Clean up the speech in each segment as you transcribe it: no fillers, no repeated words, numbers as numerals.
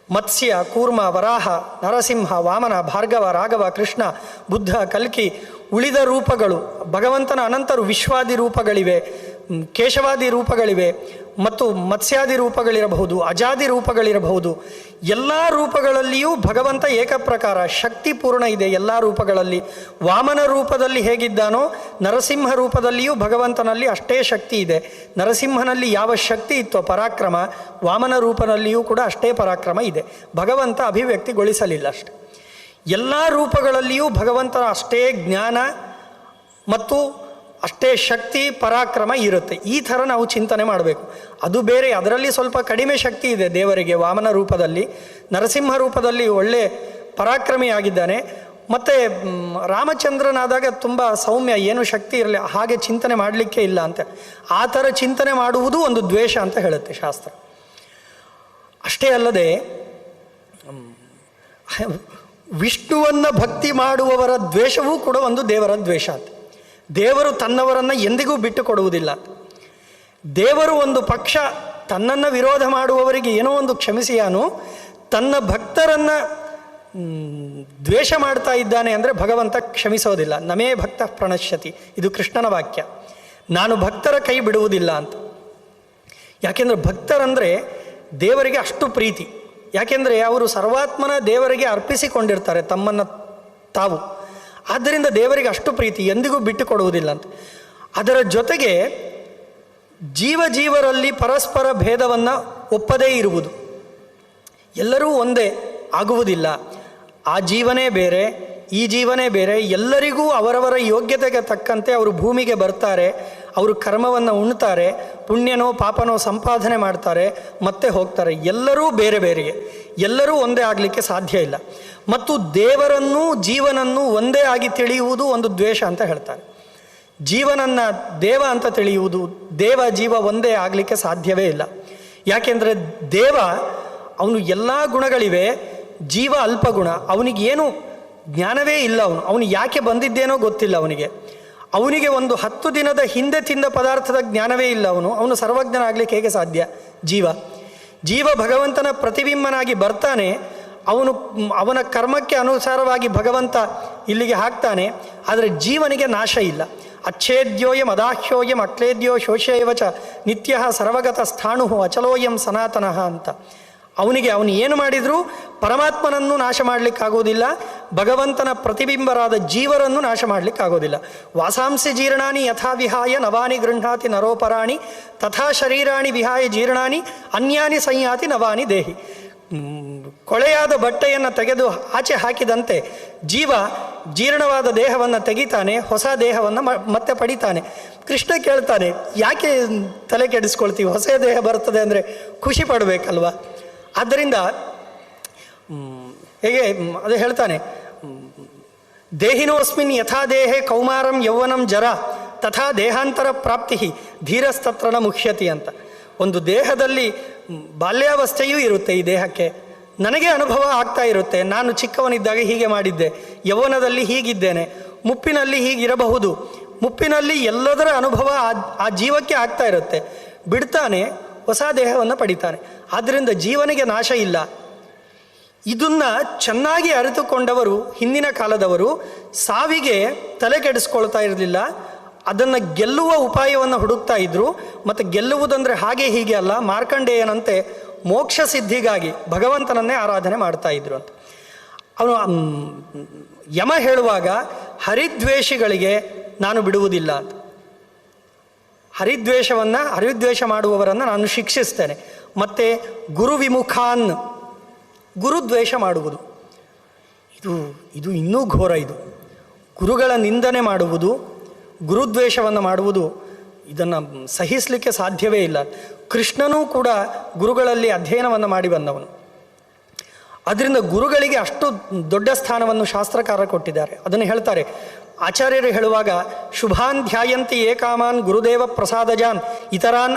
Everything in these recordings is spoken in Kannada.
ಮತ್ಸ್ಯ, ಕೂರ್ಮ, ವರಾಹ, ನರಸಿಂಹ, ವಾಮನ, ಭಾರ್ಗವ, ರಾಘವ, ಕೃಷ್ಣ, ಬುದ್ಧ, ಕಲ್ಕಿ, ಉಳಿದ ರೂಪಗಳು, ಭಗವಂತನ ಅನಂತರು ವಿಶ್ವಾದಿ ರೂಪಗಳಿವೆ, ಕೇಶವಾದಿ ರೂಪಗಳಿವೆ, ಮತ್ತು ಮತ್ಸ್ಯಾದಿ ರೂಪಗಳಿರಬಹುದು, ಅಜಾದಿ ರೂಪಗಳಿರಬಹುದು. ಎಲ್ಲ ರೂಪಗಳಲ್ಲಿಯೂ ಭಗವಂತ ಏಕಪ್ರಕಾರ ಶಕ್ತಿಪೂರ್ಣ ಇದೆ. ಎಲ್ಲ ರೂಪಗಳಲ್ಲಿ ವಾಮನ ರೂಪದಲ್ಲಿ ಹೇಗಿದ್ದಾನೋ ನರಸಿಂಹ ರೂಪದಲ್ಲಿಯೂ ಭಗವಂತನಲ್ಲಿ ಅಷ್ಟೇ ಶಕ್ತಿ ಇದೆ. ನರಸಿಂಹನಲ್ಲಿ ಯಾವ ಶಕ್ತಿ ಇತ್ತೋ ಪರಾಕ್ರಮ, ವಾಮನ ರೂಪದಲ್ಲಿಯೂ ಕೂಡ ಅಷ್ಟೇ ಪರಾಕ್ರಮ ಇದೆ. ಭಗವಂತ ಅಭಿವ್ಯಕ್ತಿಗೊಳಿಸಲಿಲ್ಲ ಅಷ್ಟೆ. ಎಲ್ಲ ರೂಪಗಳಲ್ಲಿಯೂ ಭಗವಂತನ ಅಷ್ಟೇ ಜ್ಞಾನ ಮತ್ತು ಅಷ್ಟೇ ಶಕ್ತಿ ಪರಾಕ್ರಮ ಇರುತ್ತೆ. ಈ ಥರ ನಾವು ಚಿಂತನೆ ಮಾಡಬೇಕು. ಅದು ಬೇರೆ, ಅದರಲ್ಲಿ ಸ್ವಲ್ಪ ಕಡಿಮೆ ಶಕ್ತಿ ಇದೆ ದೇವರಿಗೆ ವಾಮನ ರೂಪದಲ್ಲಿ. ನರಸಿಂಹ ರೂಪದಲ್ಲಿ ಒಳ್ಳೆ ಪರಾಕ್ರಮಿಯಾಗಿದ್ದಾನೆ. ಮತ್ತು ರಾಮಚಂದ್ರನಾದಾಗ ತುಂಬ ಸೌಮ್ಯ, ಏನು ಶಕ್ತಿ ಇರಲಿ, ಹಾಗೆ ಚಿಂತನೆ ಮಾಡಲಿಕ್ಕೆ ಇಲ್ಲ ಅಂತ. ಆ ಥರ ಚಿಂತನೆ ಮಾಡುವುದು ಒಂದು ದ್ವೇಷ ಅಂತ ಹೇಳುತ್ತೆ ಶಾಸ್ತ್ರ. ಅಷ್ಟೇ ಅಲ್ಲದೆ ವಿಷ್ಣುವನ್ನು ಭಕ್ತಿ ಮಾಡುವವರ ದ್ವೇಷವೂ ಕೂಡ ಒಂದು ದೇವರ ದ್ವೇಷ ಅಂತ. ದೇವರು ತನ್ನವರನ್ನು ಎಂದಿಗೂ ಬಿಟ್ಟು ಕೊಡುವುದಿಲ್ಲ. ದೇವರು ಒಂದು ಪಕ್ಷ ತನ್ನನ್ನು ವಿರೋಧ ಮಾಡುವವರಿಗೆ ಏನೋ ಒಂದು ಕ್ಷಮಿಸಿಯಾನು, ತನ್ನ ಭಕ್ತರನ್ನು ದ್ವೇಷ ಮಾಡ್ತಾ ಇದ್ದಾನೆ ಅಂದರೆ ಭಗವಂತ ಕ್ಷಮಿಸೋದಿಲ್ಲ. ನಮೇ ಭಕ್ತ ಪ್ರಣಶ್ಯತಿ, ಇದು ಕೃಷ್ಣನ ವಾಕ್ಯ. ನಾನು ಭಕ್ತರ ಕೈ ಬಿಡುವುದಿಲ್ಲ ಅಂತ. ಯಾಕೆಂದರೆ ಭಕ್ತರಂದರೆ ದೇವರಿಗೆ ಅಷ್ಟು ಪ್ರೀತಿ. ಯಾಕೆಂದರೆ ಅವರು ಸರ್ವಾತ್ಮನ ದೇವರಿಗೆ ಅರ್ಪಿಸಿಕೊಂಡಿರ್ತಾರೆ ತಮ್ಮನ್ನು ತಾವು. ಆದ್ದರಿಂದ ದೇವರಿಗೆ ಅಷ್ಟು ಪ್ರೀತಿ, ಎಂದಿಗೂ ಬಿಟ್ಟು ಕೊಡುವುದಿಲ್ಲ ಅಂತ. ಅದರ ಜೊತೆಗೆ ಜೀವರಲ್ಲಿ ಪರಸ್ಪರ ಭೇದವನ್ನು ಒಪ್ಪದೇ ಇರುವುದು. ಎಲ್ಲರೂ ಒಂದೇ ಆಗುವುದಿಲ್ಲ. ಆ ಜೀವನೇ ಬೇರೆ, ಈ ಜೀವನೇ ಬೇರೆ. ಎಲ್ಲರಿಗೂ ಅವರವರ ಯೋಗ್ಯತೆಗೆ ತಕ್ಕಂತೆ ಅವರು ಭೂಮಿಗೆ ಬರ್ತಾರೆ, ಅವರು ಕರ್ಮವನ್ನು ಉಣ್ತಾರೆ, ಪುಣ್ಯನೋ ಪಾಪನೋ ಸಂಪಾದನೆ ಮಾಡ್ತಾರೆ, ಮತ್ತೆ ಹೋಗ್ತಾರೆ. ಎಲ್ಲರೂ ಬೇರೆ ಬೇರೆಯೇ, ಎಲ್ಲರೂ ಒಂದೇ ಆಗಲಿಕ್ಕೆ ಸಾಧ್ಯ ಇಲ್ಲ. ಮತ್ತು ದೇವರನ್ನು ಜೀವನನ್ನು ಒಂದೇ ಆಗಿ ತಿಳಿಯುವುದು ಒಂದು ದ್ವೇಷ ಅಂತ ಹೇಳ್ತಾರೆ. ಜೀವನನ್ನು ದೇವ ಅಂತ ತಿಳಿಯುವುದು, ದೇವ ಜೀವ ಒಂದೇ ಆಗಲಿಕ್ಕೆ ಸಾಧ್ಯವೇ ಇಲ್ಲ. ಯಾಕೆಂದರೆ ದೇವ ಅವನು ಎಲ್ಲ ಗುಣಗಳಿವೆ, ಜೀವ ಅಲ್ಪ ಗುಣ. ಅವನಿಗೇನು ಜ್ಞಾನವೇ ಇಲ್ಲ. ಅವನು ಯಾಕೆ ಬಂದಿದ್ದೇನೋ ಗೊತ್ತಿಲ್ಲ. ಅವನಿಗೆ ಒಂದು 10 ದಿನದ ಹಿಂದೆ ತಿಂದ ಪದಾರ್ಥದ ಜ್ಞಾನವೇ ಇಲ್ಲ. ಅವನು ಸರ್ವಜ್ಞನಾಗಲಿಕ್ಕೆ ಹೇಗೆ ಸಾಧ್ಯ? ಜೀವ ಭಗವಂತನ ಪ್ರತಿಬಿಂಬನಾಗಿ ಬರ್ತಾನೆ. ಅವನ ಕರ್ಮಕ್ಕೆ ಅನುಸಾರವಾಗಿ ಭಗವಂತ ಇಲ್ಲಿಗೆ ಹಾಕ್ತಾನೆ. ಆದರೆ ಜೀವನಿಗೆ ನಾಶ ಇಲ್ಲ. ಅಚ್ಛೇದ್ಯೋಯಂ ಅದಾಹ್ಯೋಯಂ ಅಕ್ಲೇದ್ಯೋ ಶೋಷೇವಚ ನಿತ್ಯ ಸರ್ವಗತ ಸ್ಥಾಣು ಅಚಲೋಯಂ ಸನಾತನಃ ಅಂತ. ಅವನು ಏನು ಮಾಡಿದರೂ ಪರಮಾತ್ಮನನ್ನು ನಾಶ ಮಾಡಲಿಕ್ಕಾಗೋದಿಲ್ಲ, ಭಗವಂತನ ಪ್ರತಿಬಿಂಬರಾದ ಜೀವರನ್ನು ನಾಶ ಮಾಡಲಿಕ್ಕಾಗೋದಿಲ್ಲ. ವಾಸಾಂಸಿ ಜೀರ್ಣಾನಿ ಯಥಾ ವಿಹಾಯ ನವಾನಿ ಗೃಹ್ಣಾತಿ ನರೋಪರಾಣಿ ತಥಾ ಶರೀರಾಣಿ ವಿಹಾಯ ಜೀರ್ಣಾನಿ ಅನ್ಯಾನಿ ಸಂಯಾತಿ ನವಾನಿ ದೇಹಿ. ಕೊಳೆಯಾದ ಬಟ್ಟೆಯನ್ನು ತೆಗೆದು ಆಚೆ ಹಾಕಿದಂತೆ ಜೀವ ಜೀರ್ಣವಾದ ದೇಹವನ್ನು ತೆಗಿತಾನೆ, ಹೊಸ ದೇಹವನ್ನು ಮತ್ತೆ ಪಡಿತಾನೆ. ಕೃಷ್ಣ ಕೇಳ್ತಾನೆ, ಯಾಕೆ ತಲೆ ಕೆಡಿಸ್ಕೊಳ್ತೀವಿ? ಹೊಸ ದೇಹ ಬರ್ತದೆ ಅಂದರೆ ಖುಷಿ ಪಡಬೇಕಲ್ವ? ಆದ್ದರಿಂದ ಹೇಗೆ ಅದು ಹೇಳ್ತಾನೆ, ದೇಹಿನೋಸ್ಮಿನ್ ಯಥಾ ದೇಹೇ ಕೌಮಾರಂ ಯೌವನಂ ಜರ ತಥಾ ದೇಹಾಂತರ ಪ್ರಾಪ್ತಿ ಧೀರಸ್ತತ್ರನ ಮುಖ್ಯತಿ ಅಂತ. ಒಂದು ದೇಹದಲ್ಲಿ ಬಾಲ್ಯಾವಸ್ಥೆಯೂ ಇರುತ್ತೆ. ಈ ದೇಹಕ್ಕೆ ನನಗೆ ಅನುಭವ ಆಗ್ತಾ ಇರುತ್ತೆ. ನಾನು ಚಿಕ್ಕವನಿದ್ದಾಗ ಹೀಗೆ ಮಾಡಿದ್ದೆ, ಯೌವನದಲ್ಲಿ ಹೀಗಿದ್ದೇನೆ, ಮುಪ್ಪಿನಲ್ಲಿ ಹೀಗಿರಬಹುದು. ಮುಪ್ಪಿನಲ್ಲಿ ಎಲ್ಲದರ ಅನುಭವ ಆ ಜೀವಕ್ಕೆ ಆಗ್ತಾ ಇರುತ್ತೆ. ಬಿಡ್ತಾನೆ, ಹೊಸ ದೇಹವನ್ನು ಪಡಿತಾನೆ. ಆದ್ದರಿಂದ ಜೀವನಿಗೆ ನಾಶ ಇಲ್ಲ. ಇದನ್ನು ಚೆನ್ನಾಗಿ ಅರಿತುಕೊಂಡವರು ಹಿಂದಿನ ಕಾಲದವರು ಸಾವಿಗೆ ತಲೆ ಕೆಡಿಸ್ಕೊಳ್ತಾ ಇರಲಿಲ್ಲ. ಅದನ್ನು ಗೆಲ್ಲುವ ಉಪಾಯವನ್ನು ಹುಡುಕ್ತಾ ಇದ್ದರು. ಮತ್ತು ಗೆಲ್ಲುವುದಂದರೆ ಹಾಗೆ ಹೀಗೆ ಅಲ್ಲ, ಮಾರ್ಕಂಡೇಯನಂತೆ ಮೋಕ್ಷ ಸಿದ್ಧಿಗಾಗಿ ಭಗವಂತನನ್ನೇ ಆರಾಧನೆ ಮಾಡ್ತಾ ಇದ್ರು ಅಂತ. ಅವನು ಯಮ ಹೇಳುವಾಗ ಹರಿದ್ವೇಷಿಗಳಿಗೆ ನಾನು ಬಿಡುವುದಿಲ್ಲ ಅಂತ. ಹರಿದ್ವೇಷ ಮಾಡುವವರನ್ನು ನಾನು ಶಿಕ್ಷಿಸ್ತೇನೆ. ಮತ್ತು ಗುರುವಿಮುಖಾನ್, ಗುರುದ್ವೇಷ ಮಾಡುವುದು, ಇದು ಇನ್ನೂ ಘೋರ. ಇದು ಗುರುಗಳ ನಿಂದನೆ ಮಾಡುವುದು, ಗುರುದ್ವೇಷವನ್ನು ಮಾಡುವುದು, ಇದನ್ನು ಸಹಿಸಲಿಕ್ಕೆ ಸಾಧ್ಯವೇ ಇಲ್ಲ. ಕೃಷ್ಣನೂ ಕೂಡ ಗುರುಗಳಲ್ಲಿ ಅಧ್ಯಯನವನ್ನು ಮಾಡಿ ಬಂದವನು. ಅದರಿಂದ ಗುರುಗಳಿಗೆ ಅಷ್ಟು ದೊಡ್ಡ ಸ್ಥಾನವನ್ನು ಶಾಸ್ತ್ರಕಾರ ಕೊಟ್ಟಿದ್ದಾರೆ. ಅದನ್ನು ಹೇಳ್ತಾರೆ ಆಚಾರ್ಯರು ಹೇಳುವಾಗ, ಶುಭಾನ್ ಧ್ಯಾಯಂತಿ ಏಕಾಮಾನ್ ಗುರುದೇವ ಪ್ರಸಾದಜಾನ್ ಇತರಾನ್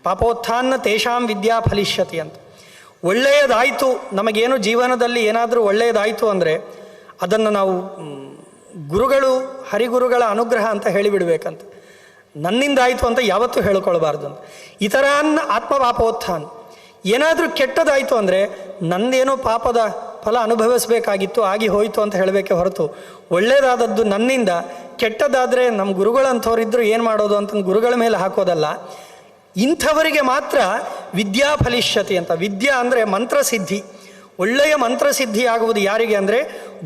ಪಾಪೋತ್ಥಾನ್ನ ತೇಷಾಂ ವಿದ್ಯಾ ಫಲಿಷ್ಯತಿ ಅಂತ. ಒಳ್ಳೆಯದಾಯಿತು, ನಮಗೇನು ಜೀವನದಲ್ಲಿ ಏನಾದರೂ ಒಳ್ಳೆಯದಾಯಿತು ಅಂದರೆ ಅದನ್ನು ನಾವು ಗುರುಗಳು ಹರಿಗುರುಗಳ ಅನುಗ್ರಹ ಅಂತ ಹೇಳಿಬಿಡ್ಬೇಕಂತ. ನನ್ನಿಂದಾಯಿತು ಅಂತ ಯಾವತ್ತೂ ಹೇಳ್ಕೊಳ್ಬಾರ್ದು ಅಂತ. ಇತರಾನ್ ಆತ್ಮಪಾಪೋತ್ಥಾನ್, ಏನಾದರೂ ಕೆಟ್ಟದಾಯಿತು ಅಂದರೆ ನಂದೇನೋ ಪಾಪದ ಫಲ ಅನುಭವಿಸಬೇಕಾಗಿತ್ತು, ಆಗಿ ಹೋಯಿತು ಅಂತ ಹೇಳಬೇಕೆ ಹೊರತು ಒಳ್ಳೆಯದಾದದ್ದು ನನ್ನಿಂದ ಕೆಟ್ಟದಾದರೆ ನಮ್ಮ ಗುರುಗಳಂಥವ್ರಿದ್ದರೂ ಏನು ಮಾಡೋದು ಅಂತ ಗುರುಗಳ ಮೇಲೆ ಹಾಕೋದಲ್ಲ. ಇಂಥವರಿಗೆ ಮಾತ್ರ ವಿದ್ಯಾ ಫಲಿಷ್ಯತಿ ಅಂತ. ವಿದ್ಯಾ ಅಂದರೆ ಮಂತ್ರಸಿದ್ಧಿ. ಒಳ್ಳೆಯ ಮಂತ್ರಸಿದ್ಧಿ ಆಗುವುದು ಯಾರಿಗೆ ಅಂದರೆ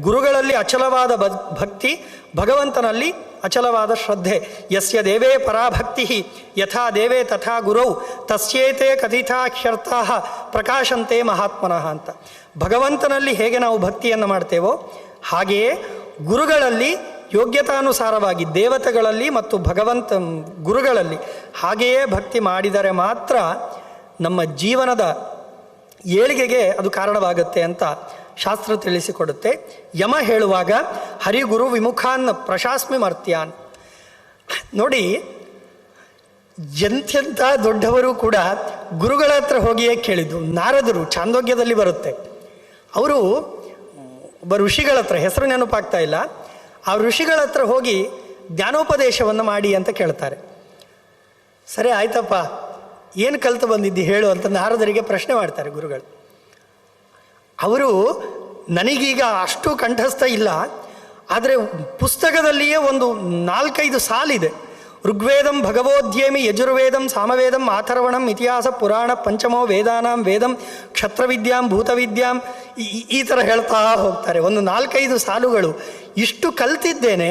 ಗುರುಗಳಲ್ಲಿ ಅಚಲವಾದ ಭಕ್ತಿ, ಭಗವಂತನಲ್ಲಿ ಅಚಲವಾದ ಶ್ರದ್ಧೆ. ಯಸ್ಯ ದೇವೇ ಪರಾಭಕ್ತಿ ಯಥಾ ದೇವೇ ತಥಾ ಗುರೌ ತಸ್ಯೇತೆ ಕಥಿತಾಖ್ಯರ್ಥಾ ಪ್ರಕಾಶಂತೆ ಮಹಾತ್ಮನಃ ಅಂತ. ಭಗವಂತನಲ್ಲಿ ಹೇಗೆ ನಾವು ಭಕ್ತಿಯನ್ನು ಮಾಡ್ತೇವೋ ಹಾಗೆಯೇ ಗುರುಗಳಲ್ಲಿ ಯೋಗ್ಯತಾನುಸಾರವಾಗಿ ದೇವತೆಗಳಲ್ಲಿ ಮತ್ತು ಗುರುಗಳಲ್ಲಿ ಹಾಗೆಯೇ ಭಕ್ತಿ ಮಾಡಿದರೆ ಮಾತ್ರ ನಮ್ಮ ಜೀವನದ ಏಳಿಗೆಗೆ ಅದು ಕಾರಣವಾಗುತ್ತೆ ಅಂತ ಶಾಸ್ತ್ರ ತಿಳಿಸಿಕೊಡುತ್ತೆ. ಯಮ ಹೇಳುವಾಗ ಹರಿಗುರು ವಿಮುಖಾನ್ ಪ್ರಶಾಸ್ಮಿ ಮರ್ತ್ಯಾನ್. ನೋಡಿ, ಎಂಥೆಂಥ ದೊಡ್ಡವರು ಕೂಡ ಗುರುಗಳ ಹತ್ರ ಹೋಗಿಯೇ ಕೇಳಿದ್ದು. ನಾರದರು ಛಾಂದೋಗ್ಯದಲ್ಲಿ ಬರುತ್ತೆ. ಅವರು ಒಬ್ಬ ಋಷಿಗಳ ಹತ್ರ, ಹೆಸರು ನೆನಪಾಗ್ತಾ ಇಲ್ಲ, ಆ ಋಷಿಗಳ ಹತ್ರ ಹೋಗಿ ಜ್ಞಾನೋಪದೇಶವನ್ನು ಮಾಡಿ ಅಂತ ಕೇಳ್ತಾರೆ. ಸರಿ ಆಯ್ತಪ್ಪ, ಏನು ಕಲಿತು ಬಂದಿದ್ದಿ ಹೇಳು ಅಂತ ನಾರದರಿಗೆ ಪ್ರಶ್ನೆ ಮಾಡ್ತಾರೆ ಗುರುಗಳು. ಅವರು ನನಗೀಗ ಅಷ್ಟು ಕಂಠಸ್ಥ ಇಲ್ಲ, ಆದರೆ ಪುಸ್ತಕದಲ್ಲಿಯೇ ಒಂದು 4-5 ಸಾಲಿದೆ. ಋಗ್ವೇದಂ ಭಗವೋಧ್ಯೇಮಿ ಯಜುರ್ವೇದಂ ಸಾಮವೇದಂ ಅಥರ್ವಣಂ ಇತಿಹಾಸ ಪುರಾಣ ಪಂಚಮೋ ವೇದಾನಾಂ ವೇದಂ ಕ್ಷತ್ರವಿದ್ಯಾಂ ಭೂತವಿದ್ಯಾಂ ಈ ಥರ ಹೇಳ್ತಾ ಹೋಗ್ತಾರೆ. ಒಂದು 4-5 ಸಾಲುಗಳು. ಇಷ್ಟು ಕಲ್ತಿದ್ದೇನೆ,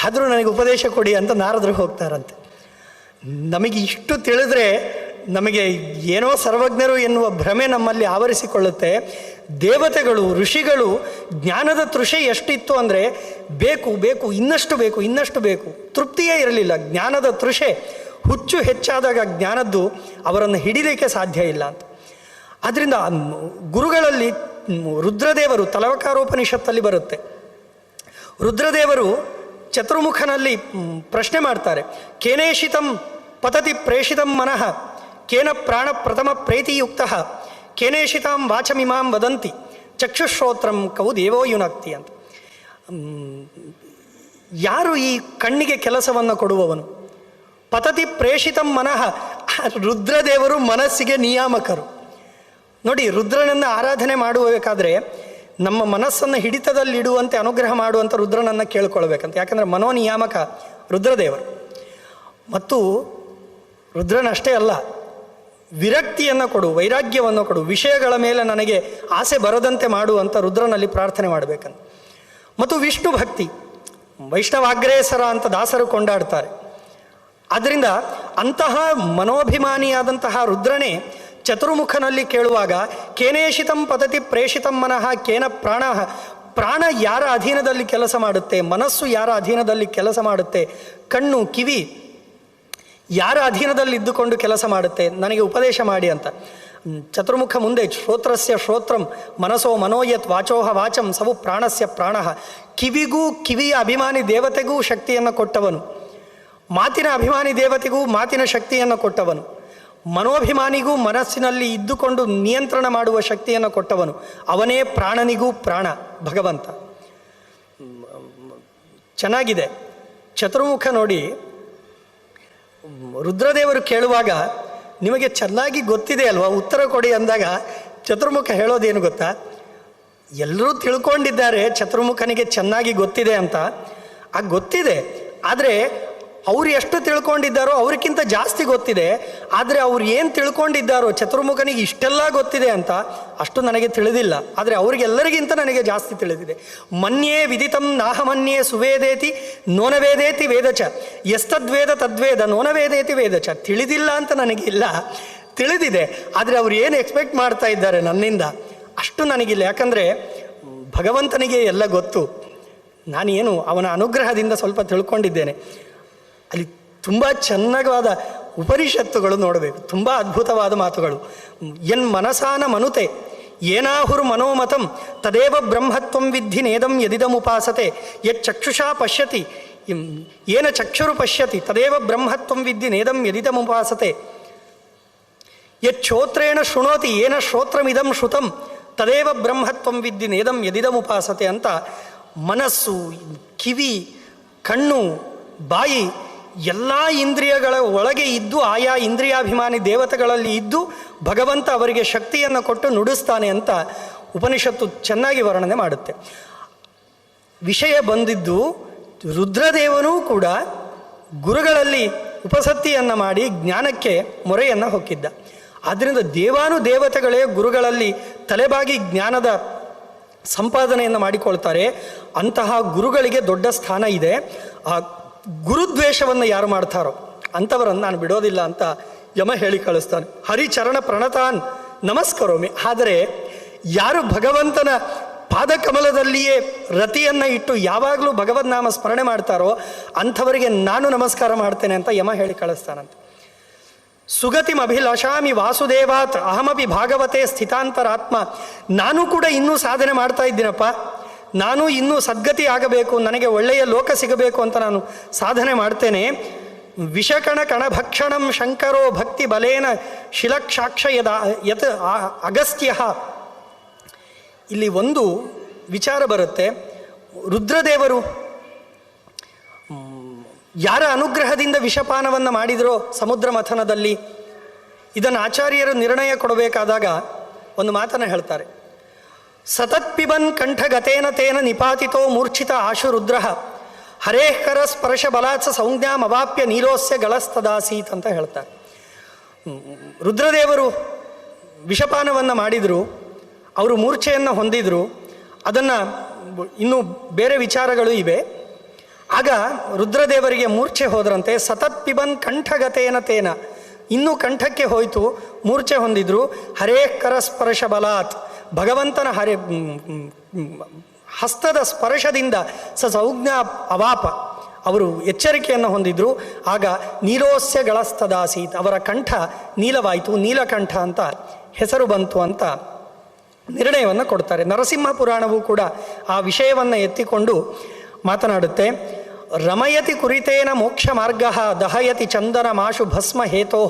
ಆದರೂ ನನಗೆ ಉಪದೇಶ ಕೊಡಿ ಅಂತ ನಾರದರು ಹೋಗ್ತಾರಂತೆ. ನಮಗೆ ಇಷ್ಟು ತಿಳಿದ್ರೆ ನಮಗೆ ಏನೋ ಸರ್ವಜ್ಞರು ಎನ್ನುವ ಭ್ರಮೆ ನಮ್ಮಲ್ಲಿ ಆವರಿಸಿಕೊಳ್ಳುತ್ತೆ. ದೇವತೆಗಳು, ಋಷಿಗಳು ಜ್ಞಾನದ ತೃಷೆ ಎಷ್ಟಿತ್ತು ಅಂದರೆ ಬೇಕು ಬೇಕು ಇನ್ನಷ್ಟು ಬೇಕು ಇನ್ನಷ್ಟು ಬೇಕು, ತೃಪ್ತಿಯೇ ಇರಲಿಲ್ಲ. ಜ್ಞಾನದ ತೃಷೆ ಹುಚ್ಚು ಹೆಚ್ಚಾದಾಗ ಜ್ಞಾನದ್ದು ಅವರನ್ನು ಹಿಡಿಲಿಕ್ಕೆ ಸಾಧ್ಯ ಇಲ್ಲ ಅಂತ. ಆದ್ದರಿಂದ ಗುರುಗಳಲ್ಲಿ ರುದ್ರದೇವರು, ತಲವಕಾರೋಪನಿಷತ್ತಲ್ಲಿ ಬರುತ್ತೆ, ರುದ್ರದೇವರು ಚತುರ್ಮುಖನಲ್ಲಿ ಪ್ರಶ್ನೆ ಮಾಡ್ತಾರೆ. ಕೇನೇಷಿತಂ ಪತತಿ ಪ್ರೇಷಿತಂ ಮನಃ ಕೇನ ಪ್ರಾಣ ಪ್ರಥಮ ಪ್ರೇತಿಯುಕ್ತ ಕೇನೇಷಿತಾಂ ವಾಚಮಿಮಾಂ ವದಂತಿ ಚಕ್ಷುಶ್ರೋತ್ರಂ ಕವು ದೇವೋ ಯುನಕ್ತಿ ಅಂತ. ಯಾರು ಈ ಕಣ್ಣಿಗೆ ಕೆಲಸವನ್ನು ಕೊಡುವವನು? ಪತತಿ ಪ್ರೇಷಿತಂ ಮನಃ, ರುದ್ರದೇವರು ಮನಸ್ಸಿಗೆ ನಿಯಾಮಕರು. ನೋಡಿ, ರುದ್ರನನ್ನು ಆರಾಧನೆ ಮಾಡಬೇಕಾದ್ರೆ ನಮ್ಮ ಮನಸ್ಸನ್ನು ಹಿಡಿತದಲ್ಲಿಡುವಂತೆ ಅನುಗ್ರಹ ಮಾಡುವಂಥ ರುದ್ರನನ್ನು ಕೇಳ್ಕೊಳ್ಬೇಕಂತ. ಯಾಕಂದರೆ ಮನೋನಿಯಾಮಕ ರುದ್ರದೇವರು. ಮತ್ತು ರುದ್ರನಷ್ಟೇ ಅಲ್ಲ, ವಿರಕ್ತಿಯನ್ನು ಕೊಡು, ವೈರಾಗ್ಯವನ್ನು ಕೊಡು, ವಿಷಯಗಳ ಮೇಲೆ ನನಗೆ ಆಸೆ ಬರದಂತೆ ಮಾಡುವಂಥ ರುದ್ರನಲ್ಲಿ ಪ್ರಾರ್ಥನೆ ಮಾಡಬೇಕಂತ. ಮತ್ತು ವಿಷ್ಣು ಭಕ್ತಿ, ವೈಷ್ಣವಾಗ್ರೇಸರ ಅಂತ ದಾಸರು ಕೊಂಡಾಡ್ತಾರೆ. ಆದ್ದರಿಂದ ಅಂತಹ ಮನೋಭಿಮಾನಿಯಾದಂತಹ ರುದ್ರನೇ ಚತುರ್ಮುಖನಲ್ಲಿ ಕೇಳುವಾಗ ಕೇನೇಷಿತಂ ಪತತಿ ಪ್ರೇಷಿತಂ ಮನಃ ಕೇನ ಪ್ರಾಣ. ಪ್ರಾಣ ಯಾರ ಅಧೀನದಲ್ಲಿ ಕೆಲಸ ಮಾಡುತ್ತೆ, ಮನಸ್ಸು ಯಾರ ಅಧೀನದಲ್ಲಿ ಕೆಲಸ ಮಾಡುತ್ತೆ, ಕಣ್ಣು ಕಿವಿ ಯಾರ ಅಧೀನದಲ್ಲಿ ಇದ್ದುಕೊಂಡು ಕೆಲಸ ಮಾಡುತ್ತೆ, ನನಗೆ ಉಪದೇಶ ಮಾಡಿ ಅಂತ. ಚತುರ್ಮುಖ ಮುಂದೆ ಶ್ರೋತ್ರಸ್ಯ ಶ್ರೋತ್ರಂ ಮನಸೋ ಮನೋಯತ್ ವಾಚೋಹ ವಾಚಂ ಸವು ಪ್ರಾಣಸ್ಯ ಪ್ರಾಣ. ಕಿವಿಗೂ ಕಿವಿಯ ಅಭಿಮಾನಿ ದೇವತೆಗೂ ಶಕ್ತಿಯನ್ನು ಕೊಟ್ಟವನು, ಮಾತಿನ ಅಭಿಮಾನಿ ದೇವತೆಗೂ ಮಾತಿನ ಶಕ್ತಿಯನ್ನು ಕೊಟ್ಟವನು, ಮನೋಭಿಮಾನಿಗೂ ಮನಸ್ಸಿನಲ್ಲಿ ಇದ್ದುಕೊಂಡು ನಿಯಂತ್ರಣ ಮಾಡುವ ಶಕ್ತಿಯನ್ನು ಕೊಟ್ಟವನು, ಅವನೇ ಪ್ರಾಣನಿಗೂ ಪ್ರಾಣ ಭಗವಂತ. ಚೆನ್ನಾಗಿದೆ. ಚತುರ್ಮುಖ ನೋಡಿ, ರುದ್ರದೇವರು ಕೇಳುವಾಗ ನಿಮಗೆ ಚೆನ್ನಾಗಿ ಗೊತ್ತಿದೆ ಅಲ್ವಾ, ಉತ್ತರ ಕೊಡಿ ಅಂದಾಗ ಚತುರ್ಮುಖ ಹೇಳೋದೇನು ಗೊತ್ತಾ? ಎಲ್ಲರೂ ತಿಳ್ಕೊಂಡಿದ್ದಾರೆ ಚತುರ್ಮುಖನಿಗೆ ಚೆನ್ನಾಗಿ ಗೊತ್ತಿದೆ ಅಂತ. ಆ ಗೊತ್ತಿದೆ, ಆದರೆ ಅವ್ರು ಎಷ್ಟು ತಿಳ್ಕೊಂಡಿದ್ದಾರೋ ಅವ್ರಿಗಿಂತ ಜಾಸ್ತಿ ಗೊತ್ತಿದೆ. ಆದರೆ ಅವ್ರು ಏನು ತಿಳ್ಕೊಂಡಿದ್ದಾರೋ ಚತುರ್ಮುಖನಿಗೆ ಇಷ್ಟೆಲ್ಲ ಗೊತ್ತಿದೆ ಅಂತ ಅಷ್ಟು ನನಗೆ ತಿಳಿದಿಲ್ಲ, ಆದರೆ ಅವರಿಗೆಲ್ಲರಿಗಿಂತ ನನಗೆ ಜಾಸ್ತಿ ತಿಳಿದಿದೆ. ಮನ್ಯೇ ವಿದಿತಂ ನಾಹಮನ್ಯೇ ಸುವೇದೇತಿ ನೋನವೇದೇತಿ ವೇದಚ ಎಸ್ತದ್ವೇದ ತದ್ವೇದ ನೋನವೇದೇತಿ ವೇದಚ. ತಿಳಿದಿಲ್ಲ ಅಂತ ನನಗಿಲ್ಲ, ತಿಳಿದಿದೆ. ಆದರೆ ಅವ್ರು ಏನು ಎಕ್ಸ್ಪೆಕ್ಟ್ ಮಾಡ್ತಾ ಇದ್ದಾರೆ ನನ್ನಿಂದ ಅಷ್ಟು ನನಗಿಲ್ಲ. ಯಾಕಂದರೆ ಭಗವಂತನಿಗೆ ಎಲ್ಲ ಗೊತ್ತು, ನಾನೇನು ಅವನ ಅನುಗ್ರಹದಿಂದ ಸ್ವಲ್ಪ ತಿಳ್ಕೊಂಡಿದ್ದೇನೆ. ಅಲ್ಲಿ ತುಂಬ ಚೆನ್ನಾಗವಾದ ಉಪನಿಷತ್ತುಗಳು ನೋಡಬೇಕು, ತುಂಬ ಅದ್ಭುತವಾದ ಮಾತುಗಳು. ಎನ್ ಮನಸಾನ ಮನುತೆ ಏನಾಹುರು ಮನೋಮತಂ ತದೇವ ಬ್ರಹ್ಮತ್ವಂ ವಿದ್ಧಿ ನೇದಂ ಯದಿದಮುಪಾಸತೆ ಯಚ್ಚಕ್ಷುಷಾ ಪಶ್ಯತಿ ಏನ ಚಕ್ಷುರು ಪಶ್ಯತಿ ತದೇವ ಬ್ರಹ್ಮತ್ವಂ ವಿದ್ಧಿ ನೇದಂ ಯದಿದಮುಪಾಸತೆ ಯಚ್ಛೋತ್ರೇಣ ಶೃಣೋತಿ ಏನ ಶ್ರೋತ್ರಮಿದಂ ಶ್ರುತಂ ತದೇವ ಬ್ರಹ್ಮತ್ವಂ ವಿದ್ಧಿ ನೇದಂ ಯದಿದಮುಪಾಸತೆ ಅಂತ. ಮನಸ್ಸು, ಕಿವಿ, ಕಣ್ಣು, ಬಾಯಿ ಎಲ್ಲ ಇಂದ್ರಿಯಗಳ ಒಳಗೆ ಇದ್ದು ಆಯಾ ಇಂದ್ರಿಯಾಭಿಮಾನಿ ದೇವತೆಗಳಲ್ಲಿ ಇದ್ದು ಭಗವಂತ ಅವರಿಗೆ ಶಕ್ತಿಯನ್ನು ಕೊಟ್ಟು ನುಡಿಸ್ತಾನೆ ಅಂತ ಉಪನಿಷತ್ತು ಚೆನ್ನಾಗಿ ವರ್ಣನೆ ಮಾಡುತ್ತೆ. ವಿಷಯ ಬಂದಿದ್ದು ರುದ್ರದೇವನೂ ಕೂಡ ಗುರುಗಳಲ್ಲಿ ಉಪಸತ್ತಿಯನ್ನು ಮಾಡಿ ಜ್ಞಾನಕ್ಕೆ ಮೊರೆಯನ್ನು ಹೊಕ್ಕಿದ್ದ. ಆದ್ದರಿಂದ ದೇವಾನುದೇವತೆಗಳೇ ಗುರುಗಳಲ್ಲಿ ತಲೆಬಾಗಿ ಜ್ಞಾನದ ಸಂಪಾದನೆಯನ್ನು ಮಾಡಿಕೊಳ್ತಾರೆ. ಅಂತಹ ಗುರುಗಳಿಗೆ ದೊಡ್ಡ ಸ್ಥಾನ ಇದೆ. ಆ ಗುರುದ್ವೇಷವನ್ನು ಯಾರು ಮಾಡ್ತಾರೋ ಅಂಥವರನ್ನು ನಾನು ಬಿಡೋದಿಲ್ಲ ಅಂತ ಯಮ ಹೇಳಿ ಕಳಿಸ್ತಾನೆ. ಹರಿಚರಣ ಪ್ರಣತಾನ್ ನಮಸ್ಕರೋಮಿ. ಆದರೆ ಯಾರು ಭಗವಂತನ ಪಾದಕಮಲದಲ್ಲಿಯೇ ರತಿಯನ್ನು ಇಟ್ಟು ಯಾವಾಗಲೂ ಭಗವದ್ನಾಮ ಸ್ಮರಣೆ ಮಾಡ್ತಾರೋ ಅಂಥವರಿಗೆ ನಾನು ನಮಸ್ಕಾರ ಮಾಡ್ತೇನೆ ಅಂತ ಯಮ ಹೇಳಿ ಕಳಿಸ್ತಾನಂತೆ. ಸುಗತಿಂ ಅಭಿಲಾಷಾಮಿ ವಾಸುದೇವಾತ್ ಅಹಮಪಿ ಭಾಗವತೆ ಸ್ಥಿತಾಂತರಾತ್ಮ. ನಾನು ಕೂಡ ಇನ್ನೂ ಸಾಧನೆ ಮಾಡ್ತಾ ಇದ್ದೀನಪ್ಪ, ನಾನು ಇನ್ನೂ ಸದ್ಗತಿ ಆಗಬೇಕು, ನನಗೆ ಒಳ್ಳೆಯ ಲೋಕ ಸಿಗಬೇಕು ಅಂತ ನಾನು ಸಾಧನೆ ಮಾಡ್ತೇನೆ. ವಿಷಕಣ ಕಣಭಕ್ಷಣಂ ಶಂಕರೋ ಭಕ್ತಿ ಬಲೇನ ಶಿಲಕ್ಷಾಕ್ಷ ಯತ್ ಅಗಸ್ತ್ಯ. ಇಲ್ಲಿ ಒಂದು ವಿಚಾರ ಬರುತ್ತೆ. ರುದ್ರದೇವರು ಯಾರ ಅನುಗ್ರಹದಿಂದ ವಿಷಪಾನವನ್ನು ಮಾಡಿದರೋ ಸಮುದ್ರ ಮಥನದಲ್ಲಿ, ಇದನ್ನು ಆಚಾರ್ಯರು ನಿರ್ಣಯ ಕೊಡಬೇಕಾದಾಗ ಒಂದು ಮಾತನ್ನು ಹೇಳ್ತಾರೆ. ಸತತ್ ಪಿಬನ್ ಕಂಠಗತೇನ ತೇನ ನಿಪಾತಿತೋ ಮೂರ್ಛಿತ ಆಶು ರುದ್ರ ಹರೇಹ್ಕರ ಸ್ಪರ್ಶ ಬಲಾತ್ಸ ಸಂಜ್ಞಾಂ ಅವಾಪ್ಯ ನೀಲೋಸ್ಯ ಗಳಸ್ತದಾಸೀತ್ ಅಂತ ಹೇಳ್ತಾರೆ. ರುದ್ರದೇವರು ವಿಷಪಾನವನ್ನು ಮಾಡಿದರು, ಅವರು ಮೂರ್ಛೆಯನ್ನು ಹೊಂದಿದರು. ಅದನ್ನು ಇನ್ನೂ ಬೇರೆ ವಿಚಾರಗಳು ಇವೆ. ಆಗ ರುದ್ರದೇವರಿಗೆ ಮೂರ್ಛೆ ಹೋದ್ರಂತೆ. ಸತತ್ ಪಿಬನ್ ಕಂಠಗತೇನ ತೇನ, ಇನ್ನೂ ಕಂಠಕ್ಕೆ ಹೋಯಿತು, ಮೂರ್ಛೆ ಹೊಂದಿದ್ರು. ಹರೇಹ್ಕರ ಸ್ಪರ್ಶ ಬಲಾತ್, ಭಗವಂತನ ಹಸ್ತದ ಸ್ಪರ್ಶದಿಂದ ಸಂಜ್ಞಾ ಅವಾಪ, ಅವರು ಎಚ್ಚರಿಕೆಯನ್ನು ಹೊಂದಿದ್ರು. ಆಗ ನೀಲೋಸ್ಯ ಗಳಸ್ತದಾಸೀತ್, ಅವರ ಕಂಠ ನೀಲವಾಯಿತು, ನೀಲಕಂಠ ಅಂತ ಹೆಸರು ಬಂತು ಅಂತ ನಿರ್ಣಯವನ್ನು ಕೊಡ್ತಾರೆ. ನರಸಿಂಹ ಪುರಾಣವೂ ಕೂಡ ಆ ವಿಷಯವನ್ನು ಎತ್ತಿಕೊಂಡು ಮಾತನಾಡುತ್ತೆ. ರಮಯತಿ ಕುರಿತೇನ ಮೋಕ್ಷ ಮಾರ್ಗ ದಹಯತಿ ಚಂದನ ಮಾಶು ಭಸ್ಮ ಹೇತೋ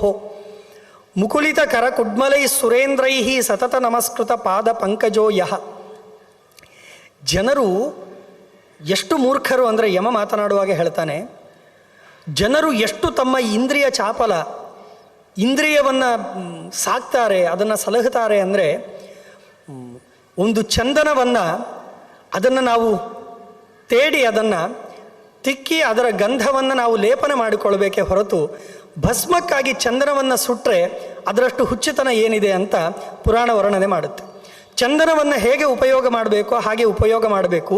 ಮುಕುಲಿತ ಕರ ಕುಡ್ಮಲೈ ಸುರೇಂದ್ರೈ ಸತತ ನಮಸ್ಕೃತ ಪಾದ ಪಂಕಜೋ ಯಹ. ಜನರು ಎಷ್ಟು ಮೂರ್ಖರು ಅಂದರೆ ಯಮ ಮಾತನಾಡುವಾಗ ಹೇಳ್ತಾನೆ, ಜನರು ಎಷ್ಟು ತಮ್ಮ ಇಂದ್ರಿಯ ಚಾಪಲ, ಇಂದ್ರಿಯವನ್ನು ಸಾಕ್ತಾರೆ, ಅದನ್ನು ಸಲಹುತ್ತಾರೆ ಅಂದರೆ, ಒಂದು ಚಂದನವನ್ನು ಅದನ್ನು ನಾವು ತೇಡಿ ಅದನ್ನು ತಿಕ್ಕಿ ಅದರ ಗಂಧವನ್ನು ನಾವು ಲೇಪನ ಮಾಡಿಕೊಳ್ಬೇಕೇ ಹೊರತು ಭಸ್ಮಕ್ಕಾಗಿ ಚಂದನವನ್ನು ಸುಟ್ಟರೆ ಅದರಷ್ಟು ಹುಚ್ಚುತನ ಏನಿದೆ ಅಂತ ಪುರಾಣ ವರ್ಣನೆ ಮಾಡುತ್ತೆ. ಚಂದನವನ್ನು ಹೇಗೆ ಉಪಯೋಗ ಮಾಡಬೇಕೋ ಹಾಗೆ ಉಪಯೋಗ ಮಾಡಬೇಕು.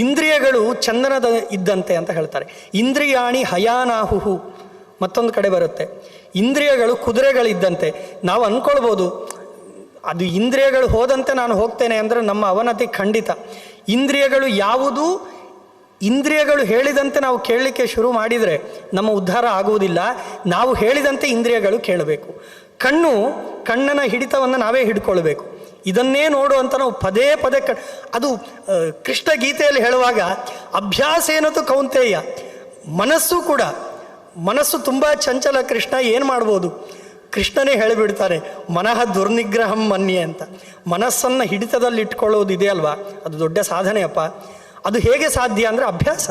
ಇಂದ್ರಿಯಗಳು ಚಂದನದ ಇದ್ದಂತೆ ಅಂತ ಹೇಳ್ತಾರೆ. ಇಂದ್ರಿಯಾಣಿ ಹಯಾನಾಹುಹು ಮತ್ತೊಂದು ಕಡೆ ಬರುತ್ತೆ. ಇಂದ್ರಿಯಗಳು ಕುದುರೆಗಳಿದ್ದಂತೆ. ನಾವು ಅಂದ್ಕೊಳ್ಬೋದು ಅದು ಇಂದ್ರಿಯಗಳು ಹೋದಂತೆ ನಾನು ಹೋಗ್ತೇನೆ ಅಂದರೆ ನಮ್ಮ ಅವನತಿ ಖಂಡಿತ. ಇಂದ್ರಿಯಗಳು ಯಾವುದು, ಇಂದ್ರಿಯಗಳು ಹೇಳಿದಂತೆ ನಾವು ಕೇಳಲಿಕ್ಕೆ ಶುರು ಮಾಡಿದರೆ ನಮ್ಮ ಉದ್ಧಾರ ಆಗುವುದಿಲ್ಲ. ನಾವು ಹೇಳಿದಂತೆ ಇಂದ್ರಿಯಗಳು ಕೇಳಬೇಕು. ಕಣ್ಣನ ಹಿಡಿತವನ್ನು ನಾವೇ ಹಿಡ್ಕೊಳ್ಬೇಕು. ಇದನ್ನೇ ನೋಡು ಅಂತ ನಾವು ಪದೇ ಪದೇ ಅದು ಕೃಷ್ಣ ಗೀತೆಯಲ್ಲಿ ಹೇಳುವಾಗ ಅಭ್ಯಾಸೇನತು ಕೌಂತೆಯ, ಮನಸ್ಸು ತುಂಬ ಚಂಚಲ. ಕೃಷ್ಣ ಏನು ಮಾಡ್ಬೋದು? ಕೃಷ್ಣನೇ ಹೇಳಿಬಿಡ್ತಾರೆ, ಮನಃ ದುರ್ನಿಗ್ರಹಂ ಮನ್ಯೆ ಅಂತ. ಮನಸ್ಸನ್ನು ಹಿಡಿತದಲ್ಲಿ ಇಟ್ಕೊಳ್ಳೋದು ಇದೆ ಅಲ್ವಾ, ಅದು ದೊಡ್ಡ ಸಾಧನೆಯಪ್ಪ. ಅದು ಹೇಗೆ ಸಾಧ್ಯ ಅಂದರೆ ಅಭ್ಯಾಸ.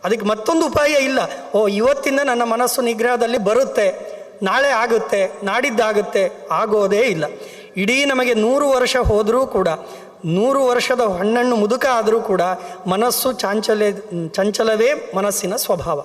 ಅದಕ್ಕೆ ಮತ್ತೊಂದು ಉಪಾಯ ಇಲ್ಲ. ಇವತ್ತಿಂದ ನನ್ನ ಮನಸ್ಸು ನಿಗ್ರಹದಲ್ಲಿ ಬರುತ್ತೆ, ನಾಳೆ ಆಗುತ್ತೆ, ನಾಡಿದ್ದಾಗುತ್ತೆ, ಆಗೋದೇ ಇಲ್ಲ. ಇಡೀ ನಮಗೆ 100 ವರ್ಷ ಹೋದರೂ ಕೂಡ, 100 ವರ್ಷದ ಹಣ್ಣಣ್ಣು ಮುದುಕ ಆದರೂ ಕೂಡ ಮನಸ್ಸು ಚಂಚಲವೇ ಮನಸ್ಸಿನ ಸ್ವಭಾವ.